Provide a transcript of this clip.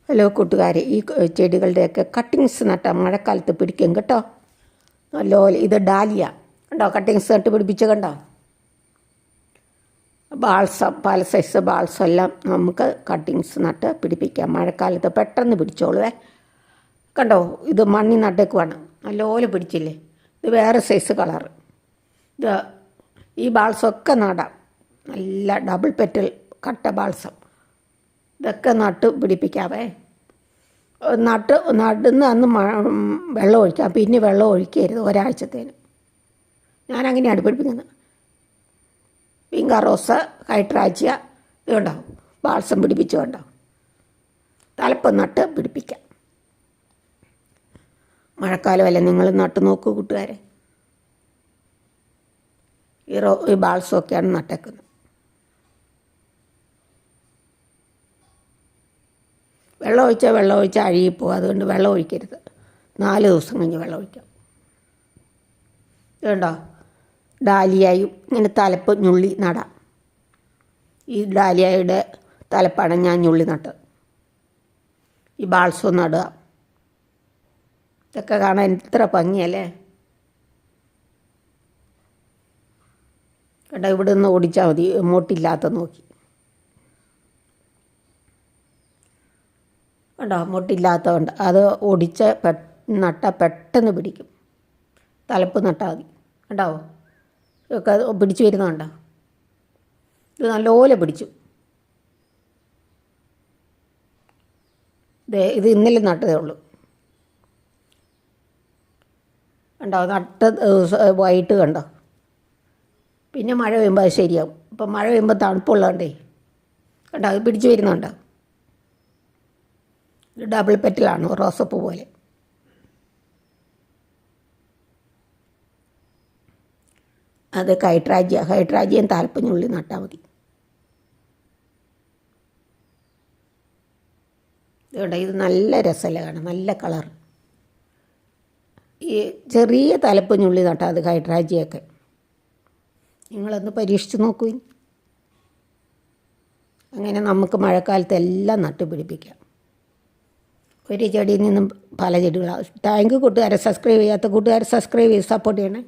Hello കൂട്ടുകാരെ, ഈ ചെടികളുടെയൊക്കെ cuttings നട്ടാൽ മഴക്കാലത്ത് പിടിക്കും കേട്ടോ. നല്ലോ ഇത് ഡാലിയ കണ്ടോ, കട്ടിങ്സ് നട്ട് പിടിപ്പിച്ച് കണ്ടോ. ബാൾസം, പല സൈസ് ബാൾസം എല്ലാം നമുക്ക് കട്ടിങ്സ് നട്ട് പിടിപ്പിക്കാം. മഴക്കാലത്ത് പെട്ടെന്ന് പിടിച്ചോളുവേ. കണ്ടോ, ഇത് മണ്ണി നട്ടേക്കുവാണ്, നല്ലപോലെ പിടിച്ചില്ലേ. ഇത് വേറെ സൈസ് കളറ്. ഇത് ഈ ബാൾസമൊക്കെ നടാം, നല്ല ഡബിൾ പെറ്റൽ കട്ട ബാൾസം. ഇതൊക്കെ നട്ട് പിടിപ്പിക്കാവേ. നടുന്ന അന്ന് വെള്ളം ഒഴിക്കാം, പിന്നെ വെള്ളം ഒഴിക്കരുത് ഒരാഴ്ചത്തേന്. ഞാനങ്ങനെയാണ് പിടിപ്പിക്കുന്നത്. പിങ്ക റോസ്, ഹൈഡ്രാഞ്ചിയ ഇത് കണ്ടോ, ബാൾസം പിടിപ്പിച്ചു കണ്ടോ. തലപ്പ് നട്ട് പിടിപ്പിക്കാം. മഴക്കാലമല്ല, നിങ്ങൾ നട്ട് നോക്കൂ കൂട്ടുകാരെ. ഈ ബാൾസമൊക്കെയാണ് നട്ടേക്കുന്നത്. വെള്ളം ഒഴിച്ചാൽ അഴുകിപ്പോവും. അതുകൊണ്ട് വെള്ളം ഒഴിക്കരുത്. 4 ദിവസം കഴിഞ്ഞ് വെള്ളം ഒഴിക്കാം. ഇതുണ്ടോ, ഡാലിയായും ഇങ്ങനെ തലപ്പ് ഞുള്ളി നടാം. ഈ ഡാലിയയുടെ തലപ്പാണ് ഞാൻ ഞുള്ളി നട്ടത്. ഈ ബാൾസം നടുക. ഇതൊക്കെ കാണാൻ എത്ര ഭംഗിയല്ലേ. കേട്ടോ, ഇവിടെ നിന്ന് ഓടിച്ചാൽ മതി, മൊട്ടില്ലാത്ത നോക്കി. കണ്ടോ, മൊട്ടില്ലാത്തതുകൊണ്ട് അത് ഒടിച്ച് നട്ടാൽ പെട്ടെന്ന് പിടിക്കും. തലപ്പ് നട്ടാൽ മതി. കണ്ടാവോ, ഒക്കെ പിടിച്ചു വരുന്നുണ്ടോ. ഇത് നല്ലപോലെ പിടിച്ചു. ഇത് ഇന്നലെ നട്ടതേ ഉള്ളൂ. കണ്ടോ, നട്ട വൈകിട്ട് കണ്ടോ. പിന്നെ മഴ പെയ്യുമ്പോൾ അത് ശരിയാവും. ഇപ്പം മഴ പെയ്യുമ്പോൾ തണുപ്പുള്ളതുകൊണ്ടേ കണ്ടോ, അത് പിടിച്ചു വരുന്നുണ്ടോ. ഡബിൾ പെറ്റലാണ്, റോസപ്പൂ പോലെ. അത് ഹൈഡ്രാഞ്ചിയം താല്പര്യമുള്ളിൽ നട്ടാൽ മതി. ഇതുകൊണ്ട് ഇത് നല്ല രസമല്ലേ കാണാം, നല്ല കളർ. ഈ ചെറിയ തലപ്പഞ്ഞുള്ളി നട്ടാൽ അത് ഹൈഡ്രാഞ്ചിയൊക്കെ. നിങ്ങളൊന്ന് പരീക്ഷിച്ച് നോക്കൂ. അങ്ങനെ നമുക്ക് മഴക്കാലത്ത് എല്ലാം നട്ടുപിടിപ്പിക്കാം. ഒരു ചെടിയിൽ നിന്നും പല ചെടികളാണ്. താങ്ക് യു കൂട്ടുകാരെ. സബ്സ്ക്രൈബ് ചെയ്യാത്ത കൂട്ടുകാരെ സബ്സ്ക്രൈബ് ചെയ്ത് സപ്പോർട്ട് ചെയ്യണേ.